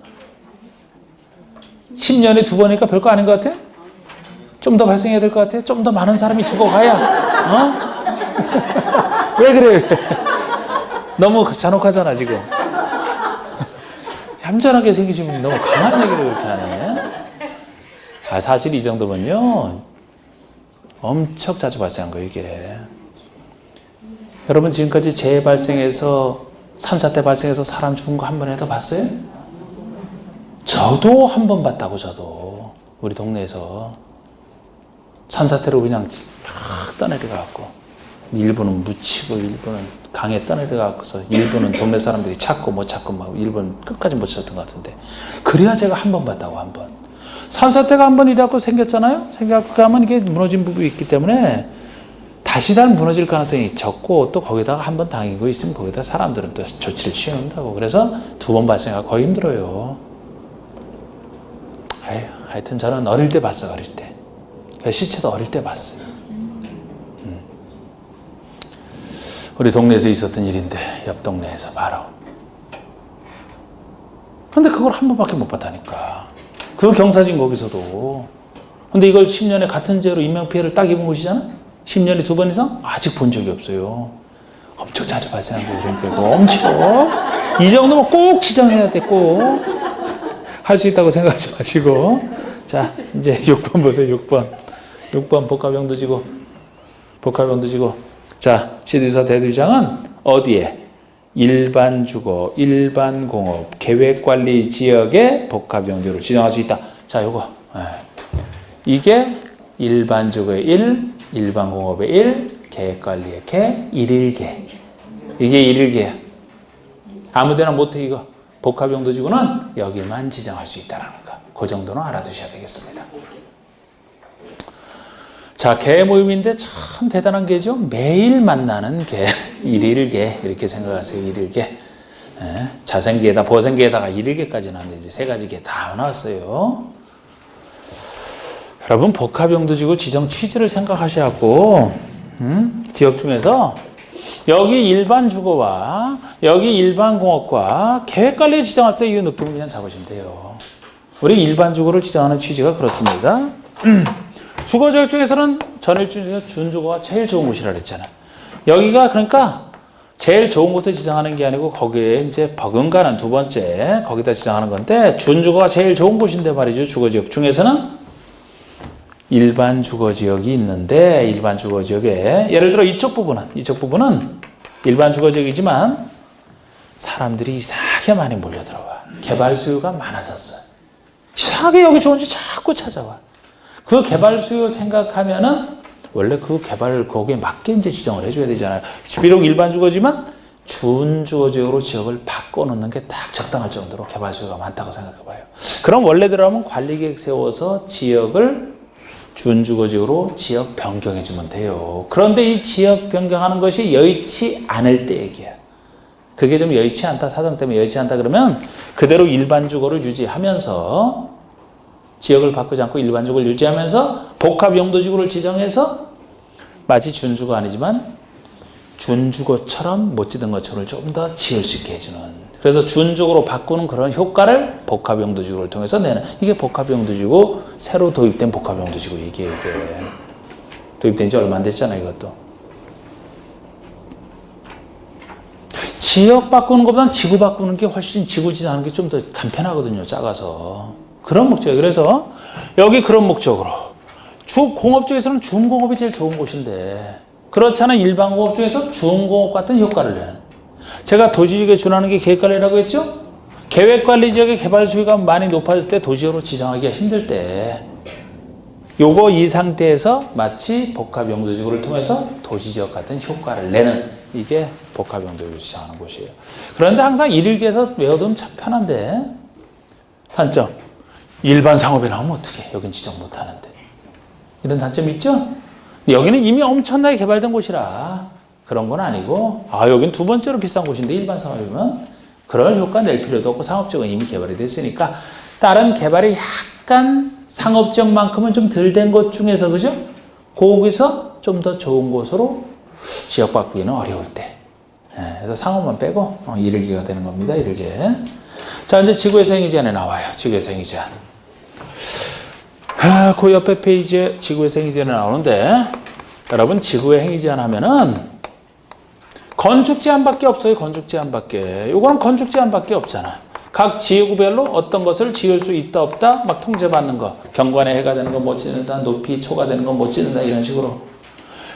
10년에 2번이니까 별거 아닌 것 같아? 좀 더 발생해야 될 것 같아? 좀 더 많은 사람이 죽어가야? 왜 그래? 너무 잔혹하잖아 지금. 얌전하게 생기시면 너무 강한 얘기를 그렇게 하네. 사실 이 정도면요 엄청 자주 발생한 거예요 이게. 여러분 지금까지 재해 발생해서 산사태 발생해서 사람 죽은 거 한 번이라도 봤어요? 저도 한 번 봤다고. 저도 우리 동네에서 산사태로 그냥 쫙 떠내려가고 일부는 묻히고 일부는 강에 떠내려가고서 일부는 동네 사람들이 찾고 못 찾고 막 일부는 끝까지 못 찾았던 것 같은데 그래야 제가 한 번 봤다고. 한 번. 산사태가 한 번 이래갖고 생겼잖아요. 생겨갖고 하면 이게 무너진 부분이 있기 때문에 다시 다 무너질 가능성이 적고 또 거기다가 한 번 당기고 있으면 거기다 사람들은 또 조치를 취한다고. 그래서 2번 발생하기 거의 힘들어요. 하여튼 저는 어릴 때 봤어요. 어릴 때. 시체도 어릴 때 봤어요. 우리 동네에서 있었던 일인데 옆 동네에서 바로. 근데 그걸 한 번밖에 못 봤다니까. 그 경사진 거기서도. 근데 이걸 10년에 같은 죄로 인명피해를 딱 입은 곳이잖아? 10년에 2번 이상? 아직 본 적이 없어요. 엄청 자주 발생한 거예요. 그러니까 엄청. 이 정도면 꼭 지정해야 돼, 꼭. 할 수 있다고 생각하지 마시고. 자, 이제 6번 보세요, 6번. 6번 복합형도지구. 복합형도지구. 자, 시도지사 대도시장은 어디에? 일반 주거, 일반 공업, 계획관리 지역의 복합형도지구를 지정할 수 있다. 자, 요거. 이게 일반 주거의 1, 일반 공업의 1, 계획관리의 개, 일일개. 이게 일일개야. 아무데나 못해 이거. 복합용도지구는 여기만 지정할 수 있다는 거. 그 정도는 알아두셔야 되겠습니다. 자, 개 모임인데 참 대단한 개죠. 매일 만나는 개. 일일개. 이렇게 생각하세요. 일일개. 자생개에다 보생개에다가 일일개까지 나왔는데 이제 3가지 개 다 나왔어요. 여러분 복합용도지구 지정 취지를 생각하셔갖고 지역 중에서 여기 일반 주거와 여기 일반 공업과 계획관리 지정할 때 이 느낌을 그냥 잡으시면 돼요. 우리 일반 주거를 지정하는 취지가 그렇습니다. 주거지역 중에서는 전일 중에서 준주거가 제일 좋은 곳이라 그랬잖아. 여기가 그러니까 제일 좋은 곳에 지정하는 게 아니고 거기에 이제 버금가는 두 번째 거기다 지정하는 건데 준주거가 제일 좋은 곳인데 말이죠. 주거지역 중에서는 일반 주거지역이 있는데 일반 주거지역에 예를 들어 이쪽 부분은 일반 주거지역이지만 사람들이 이상하게 많이 몰려들어와. 개발 수요가 많아졌어. 이상하게 여기 좋은지 자꾸 찾아와. 그 개발 수요 생각하면은 원래 그 개발을 거기에 맞게 이제 지정을 해줘야 되잖아요. 비록 일반 주거지만 준주거지역으로 지역을 바꿔놓는 게 딱 적당할 정도로 개발 수요가 많다고 생각해봐요. 그럼 원래대로 관리계획 세워서 지역을 준주거지역으로 지역 변경해주면 돼요. 그런데 이 지역 변경하는 것이 여의치 않을 때 얘기야. 그게 좀 여의치 않다, 사정 때문에 여의치 않다 그러면 그대로 일반 주거를 유지하면서 지역을 바꾸지 않고 일반 주거를 유지하면서 복합용도지구를 지정해서 마치 준주거 아니지만 준주거처럼 못 지은 것처럼 좀 더 지을 수 있게 해주는. 그래서 준주거로 바꾸는 그런 효과를 복합용도지구를 통해서 내는. 이게 복합용도지구, 새로 도입된 복합용도지구 이게 도입된 지 얼마 안 됐잖아요, 이것도. 지역 바꾸는 것보다는 지구 바꾸는 게 훨씬 지구 지정하는 게 좀 더 간편하거든요, 작아서. 그런 목적이에요. 그래서 여기 그런 목적으로 공업 쪽에서는 중공업이 제일 좋은 곳인데 그렇지 않은 일반 공업 중에서 중공업 같은 효과를 내는. 제가 도시지역에 준하는 게 계획관리라고 했죠? 계획관리 지역의 개발 수요가 많이 높아졌을 때 도시지역으로 지정하기가 힘들 때 요거 이 상태에서 마치 복합용도지구를 통해서 도시지역 같은 효과를 내는 이게 복합용도지구를 지정하는 곳이에요. 그런데 항상 일일기에서 외워두면 참 편한데 단점 일반 상업에 나오면 어떡해. 여긴 지정 못하는데. 이런 단점이 있죠? 여기는 이미 엄청나게 개발된 곳이라 그런 건 아니고 여긴 두 번째로 비싼 곳인데 일반 상업이면 그럴 효과 낼 필요도 없고 상업지역은 이미 개발이 됐으니까 다른 개발이 약간 상업지역만큼은 좀 덜 된 곳 중에서 그죠? 거기서 좀 더 좋은 곳으로 지역 바꾸기는 어려울 때 그래서 상업만 빼고 일일기가 되는 겁니다. 일일기. 자 이제 지구에서 행위 제한에 나와요. 지구에서 행위 제한. 그 옆에 페이지에 지구에서 행위 제한이 나오는데 여러분 지구의 행위 제한 하면은 건축 제한밖에 없어요. 건축 제한밖에. 요거는 건축 제한밖에 없잖아. 각 지구별로 어떤 것을 지을 수 있다 없다 막 통제받는 거. 경관에 해가 되는 거 못 짓는다. 높이 초과되는 거 못 짓는다. 이런 식으로.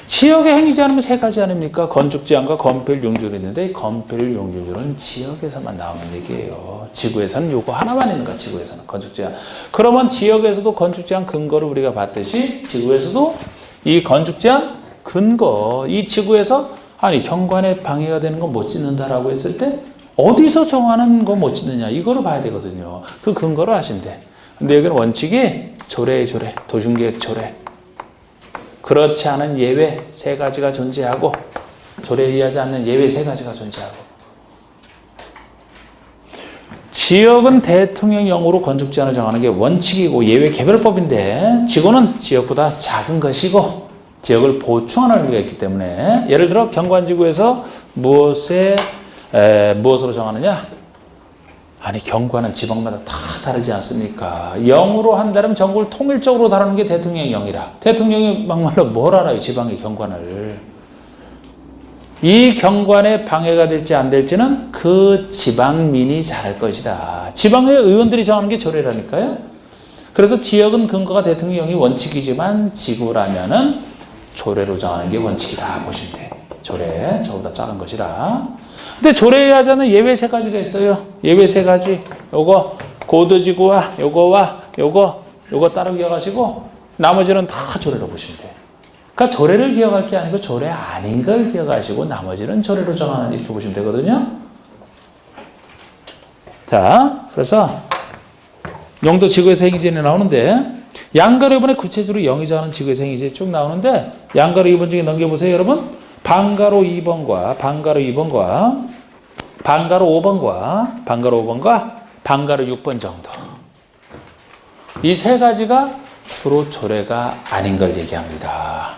지역의 행위 제한이면 3가지 아닙니까? 건축 제한과 건폐율 용적률이 있는데 건폐율 용적률은 지역에서만 나오는 얘기예요. 지구에서는 요거 하나만 있는 거야. 지구에서는 건축 제한. 그러면 지역에서도 건축 제한 근거를 우리가 봤듯이 지구에서도 이 건축 제한 근거 이 지구에서 경관에 방해가 되는 건 못 짓는다라고 했을 때 어디서 정하는 거 못 짓느냐 이거를 봐야 되거든요. 그 근거를 아신대. 근데 여기는 원칙이 조례 도심계획 조례. 그렇지 않은 예외 3가지가 존재하고 조례에 의하지 않는 예외 3가지가 존재하고 지역은 대통령령으로 건축 제한을 정하는 게 원칙이고 예외 개별법인데 지구는 지역보다 작은 것이고 지역을 보충하는 의미가 있기 때문에 예를 들어 경관지구에서 무엇으로 정하느냐? 아니 경관은 지방마다 다 다르지 않습니까? 0으로 한다면 전국을 통일적으로 다루는 게 대통령이 0이라. 대통령이 막말로 뭘 알아요? 지방의 경관을. 이 경관에 방해가 될지 안 될지는 그 지방민이 잘할 것이다. 지방의 의원들이 정하는 게 조례라니까요. 그래서 지역은 근거가 대통령이 원칙이지만 지구라면은 조례로 정하는 게 원칙이다 보시면 돼. 조례, 저보다 작은 것이라. 근데 조례하자는 예외 세 가지가 있어요. 예외 세 가지. 요거 고도지구와 요거 따로 기억하시고 나머지는 다 조례로 보시면 돼요. 그러니까 조례를 기억할 게 아니고 조례 아닌 걸 기억하시고 나머지는 조례로 정하는 이렇게 보시면 되거든요. 자, 그래서 영도 지구에서 행위제는 나오는데 양가로 이번에 구체적으로 0이 정하는 지구에서 행위제 쭉 나오는데 양가로 2번 중에 넘겨보세요, 여러분. 방가로 2번과 방가로 5번과 방가로 6번 정도. 이 세 가지가 주로 조례가 아닌 걸 얘기합니다.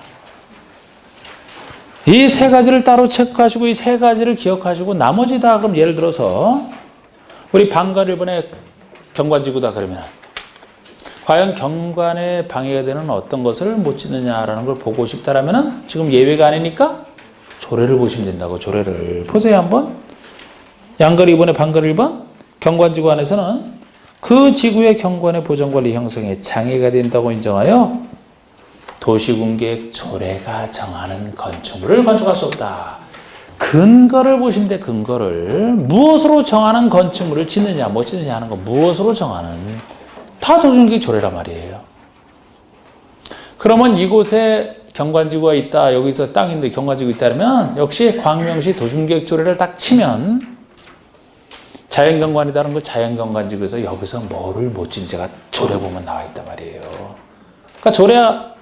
이 세 가지를 따로 체크하시고 이 세 가지를 기억하시고 나머지 다 그럼 예를 들어서 우리 방가로 이번에 경관지구다 그러면 과연 경관에 방해가 되는 어떤 것을 못 짓느냐라는 걸 보고 싶다라면은 지금 예외가 아니니까 조례를 보시면 된다고. 조례를 보세요 한번. 양가로 2번에 방가로 1번 경관지구 안에서는 그 지구의 경관의 보전관리 형성에 장애가 된다고 인정하여 도시군계획 조례가 정하는 건축물을 건축할 수 없다. 근거를 보시면 돼. 근거를 무엇으로 정하는 건축물을 짓느냐 못 짓느냐 하는 거 무엇으로 정하는 다 도시군계획 조례란 말이에요. 그러면 이곳에 경관지구가 있다. 여기서 땅인데 경관지구 있다면 역시 광명시 도시군계획 조례를 딱 치면 자연경관이다는 거 자연경관지구에서 여기서 뭐를 못 짓는지가 조례 보면 나와 있단 말이에요. 그러니까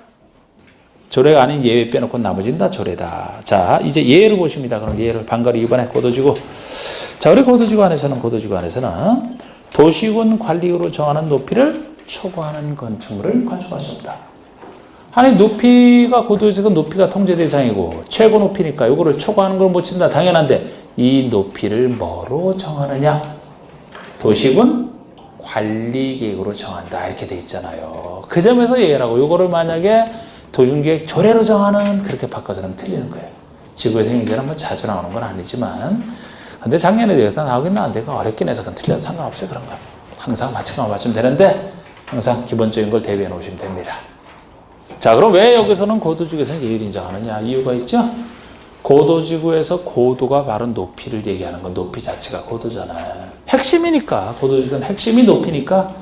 조례가 아닌 예외 빼놓고 나머지는 다 조례다. 자, 이제 예를 보십니다. 그럼 예를 방가로 2번에 고도지구. 자, 우리 고도지구 안에서는 도시군 관리구로 정하는 높이를 초과하는 건축물을 건축할 수 없다. 아니 높이가 고도에서 높이가 통제 대상이고 최고 높이니까 이거를 초과하는 걸 못 짓는다. 당연한데 이 높이를 뭐로 정하느냐? 도시군 관리계획으로 정한다. 이렇게 돼 있잖아요. 그 점에서 예라고. 이거를 만약에 도시계획 조례로 정하는 그렇게 바꿔서는 틀리는 거예요. 지구의 행위제는 뭐 자주 나오는 건 아니지만 근데 작년에 대해서 나오긴 나왔는데 어렵긴 해서 그건 틀려도 상관없어요. 그런 거. 항상 맞추면 맞추면 되는데 항상 기본적인 걸 대비해 놓으시면 됩니다. 자, 그럼 왜 여기서는 고도지구에서는 예외를 인정하느냐? 이유가 있죠? 고도지구에서 고도가 바로 높이를 얘기하는 건 높이 자체가 고도잖아요. 핵심이니까 고도지구는 핵심이 높이니까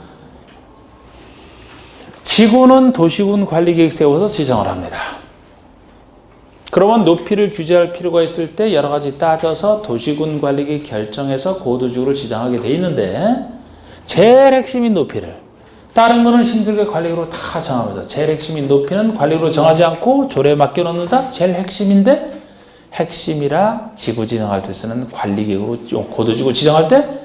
지구는 도시군 관리계획 세워서 지정을 합니다. 그러면 높이를 규제할 필요가 있을 때 여러 가지 따져서 도시군 관리계획 결정해서 고도지구를 지정하게 돼 있는데 제일 핵심인 높이를 다른 거는 힘들게 관리구로 다 정하면서 제일 핵심인 높이는 관리구로 정하지 않고 조례에 맡겨놓는다. 제일 핵심인데 핵심이라 지구 지정할 때 쓰는 관리계획으로 고도지구 지정할 때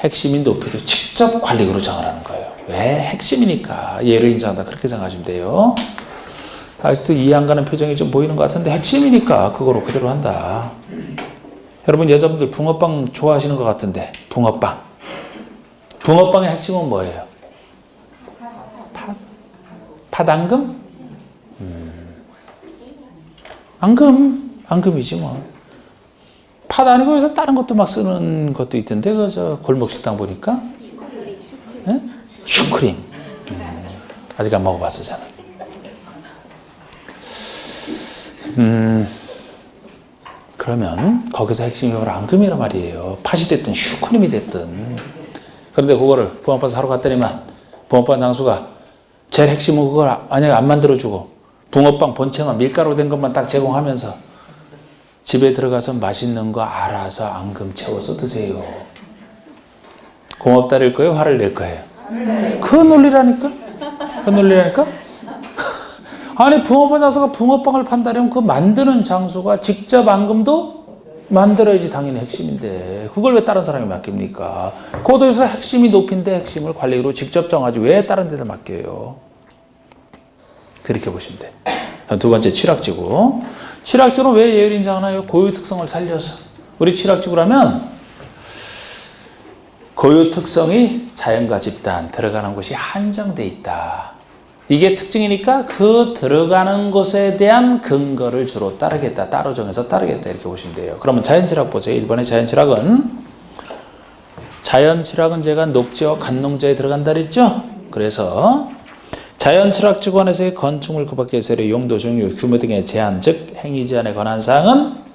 핵심인 높이도 직접 관리계획으로 정하라는 거예요. 왜? 핵심이니까 예를 인정한다. 그렇게 생각하시면 돼요. 아직도 이해 안 가는 표정이 좀 보이는 것 같은데 핵심이니까 그거로 그대로 한다. 여러분 여자분들 붕어빵 좋아하시는 것 같은데 붕어빵의 핵심은 뭐예요? 팥-앙금? 앙금이지 뭐. 팥 아니고 여기서 다른 것도 막 쓰는 것도 있던데 저 골목 식당 보니까 네? 슈크림. 아직 안 먹어봤어 저는. 그러면 거기서 핵심이 바로 앙금이란 말이에요. 팥이 됐든 슈크림이 됐든. 그런데 그거를 붕어빵 사러 갔더니만 붕어빵 장수가 제일 핵심은 그걸 만약에 안 만들어주고 붕어빵 본체만 밀가루 된 것만 딱 제공하면서 집에 들어가서 맛있는 거 알아서 앙금 채워서 드세요. 고맙다릴 거예요? 화를 낼 거예요? 그 논리라니까? 아니 붕어빵 장수가 붕어빵을 판다면 그 만드는 장수가 직접 앙금도 만들어야지 당연히 핵심인데 그걸 왜 다른 사람이 맡깁니까? 고도에서 핵심이 높인데 핵심을 관리로 직접 정하지 왜 다른 데다 맡겨요? 그렇게 보시면 돼. 두 번째 취락지구. 취락지구는 왜 예외를 인정하나요? 고유 특성을 살려서. 우리 취락지구라면 고유 특성이 자연과 집단 들어가는 곳이 한정돼 있다. 이게 특징이니까 그 들어가는 곳에 대한 근거를 주로 따르겠다. 따로 정해서 따르겠다. 이렇게 보시면 돼요. 그러면 자연취락 보세요. 1번의 자연취락은 제가 녹지와 간농자에 들어간다 그랬죠? 그래서 자연취락 주관에서의 건축물 그 밖의 세례 용도 종류 규모 등의 제한 즉 행위 제한에 관한 사항은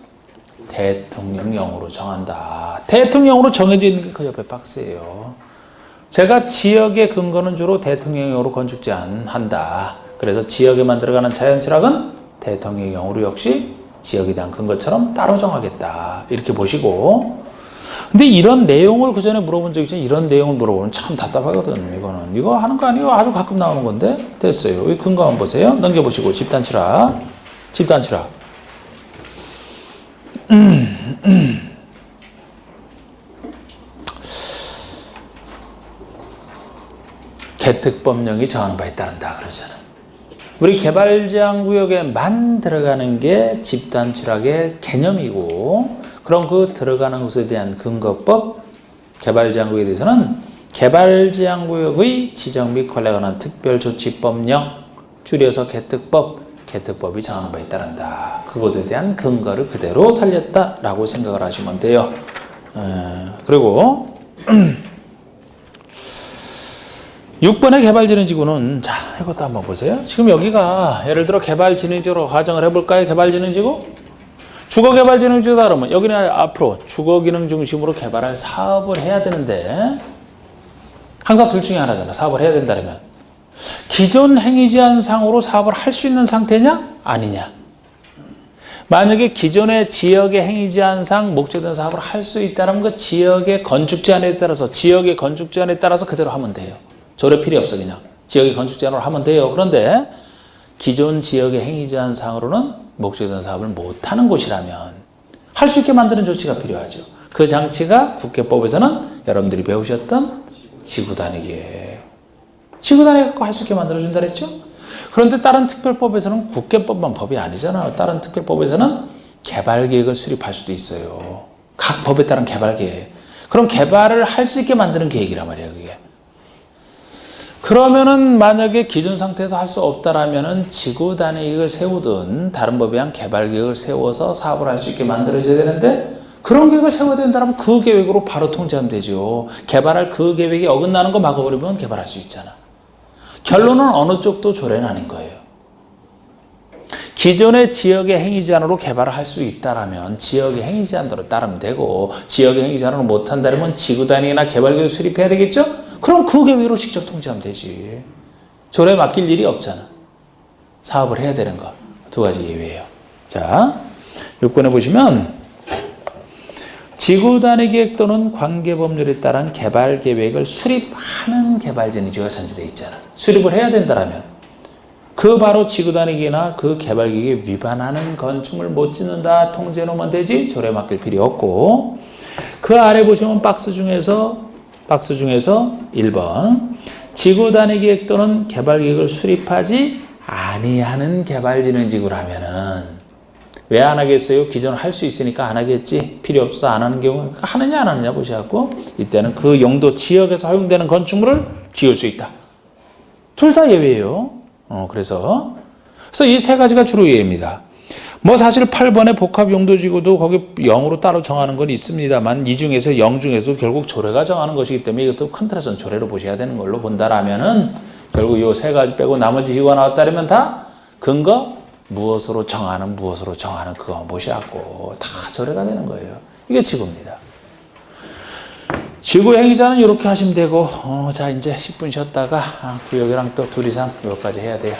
대통령령으로 정한다. 대통령으로 정해져 있는 게 그 옆에 박스예요. 제가 지역의 근거는 주로 대통령령으로 건축 제한한다. 그래서 지역에만 들어가는 자연취락은 대통령령으로 역시 지역에 대한 근거처럼 따로 정하겠다. 이렇게 보시고 근데 이런 내용을 그 전에 물어본 적 있죠? 이런 내용을 물어보면 참 답답하거든. 이거 하는 거 아니에요? 아주 가끔 나오는 건데 됐어요. 이 근거 한번 보세요. 넘겨보시고 집단취락 개특법령이 정하는 바에 따른다 그러잖아. 우리 개발제한구역에만 들어가는 게 집단취락의 개념이고 그럼 그 들어가는 곳에 대한 근거법 개발제한구역에 대해서는 개발제한구역의 지정 및 관리에 관한 특별조치법령 줄여서 개특법이 정하는 바에 따른다. 그것에 대한 근거를 그대로 살렸다라고 생각을 하시면 돼요. 그리고 6번의 개발진흥지구는 자 이것도 한번 보세요. 지금 여기가 예를 들어 개발진흥지구로 가정을 해볼까요? 개발진흥지구? 주거개발진흥지구다 그러면 여기는 앞으로 주거기능 중심으로 개발할 사업을 해야 되는데 항상 둘 중에 하나잖아. 사업을 해야 된다 그러면 기존 행위제한상으로 사업을 할 수 있는 상태냐? 아니냐? 만약에 기존의 지역의 행위제한상 목적된 사업을 할 수 있다면 그 지역의 건축제한에 따라서 그대로 하면 돼요. 조례 필요 없어 그냥. 지역의 건축제한으로 하면 돼요. 그런데 기존 지역의 행위제한상으로는 목적된 사업을 못하는 곳이라면 할 수 있게 만드는 조치가 필요하죠. 그 장치가 국회법에서는 여러분들이 배우셨던 지구단위계획. 지구단위 갖고 할 수 있게 만들어준다 그랬죠? 그런데 다른 특별법에서는 국회법만 법이 아니잖아. 다른 특별법에서는 개발계획을 수립할 수도 있어요. 각 법에 따른 개발계획. 그럼 개발을 할 수 있게 만드는 계획이란 말이에요, 그게. 그러면은 만약에 기존 상태에서 할 수 없다라면은 지구 단위계획을 세우든 다른 법에 의한 개발 계획을 세워서 사업을 할 수 있게 만들어져야 되는데 그런 계획을 세워야 된다면 그 계획으로 바로 통제하면 되죠. 개발할 그 계획이 어긋나는 거 막아버리면 개발할 수 있잖아. 결론은 어느 쪽도 조례는 아닌 거예요. 기존의 지역의 행위제한으로 개발을 할 수 있다라면 지역의 행위제한대로 따르면 되고 지역의 행위제한으로 못한다면 지구 단위나 개발 계획을 수립해야 되겠죠? 그럼 그 계획으로 직접 통제하면 되지. 조례에 맡길 일이 없잖아. 사업을 해야 되는 거. 두 가지 예외예요. 자, 6번에 보시면 지구단위계획 또는 관계법률에 따른 개발계획을 수립하는 개발진흥지구가 전제되어 있잖아. 수립을 해야 된다라면 그 바로 지구단위계획이나 그 개발계획에 위반하는 건축물 못 짓는다 통제해놓으면 되지. 조례에 맡길 필요 없고 그 아래 보시면 박스 중에서 1번 지구단위계획 또는 개발계획을 수립하지 아니하는 개발진흥지구라면은 왜 안 하겠어요? 기존 할 수 있으니까 안 하겠지. 필요 없어서 안 하는 경우 하느냐 안 하느냐 보셔갖고 이때는 그 용도 지역에서 허용되는 건축물을 지을 수 있다. 둘 다 예외예요. 그래서 이 세 가지가 주로 예외입니다. 뭐 사실 8번의 복합용도지구도 거기 0으로 따로 정하는 건 있습니다만 이 중에서 0 중에서도 결국 조례가 정하는 것이기 때문에 이것도 큰 틀에서는 조례로 보셔야 되는 걸로 본다라면은 결국 이 세 가지 빼고 나머지 지구가 나왔다면 다 근거 무엇으로 정하는 그거 보셔갖고 다 조례가 되는 거예요. 이게 지구입니다. 지구 행위자는 이렇게 하시면 되고 자 이제 10분 쉬었다가 구역이랑 또 둘 이상 여기까지 해야 돼요.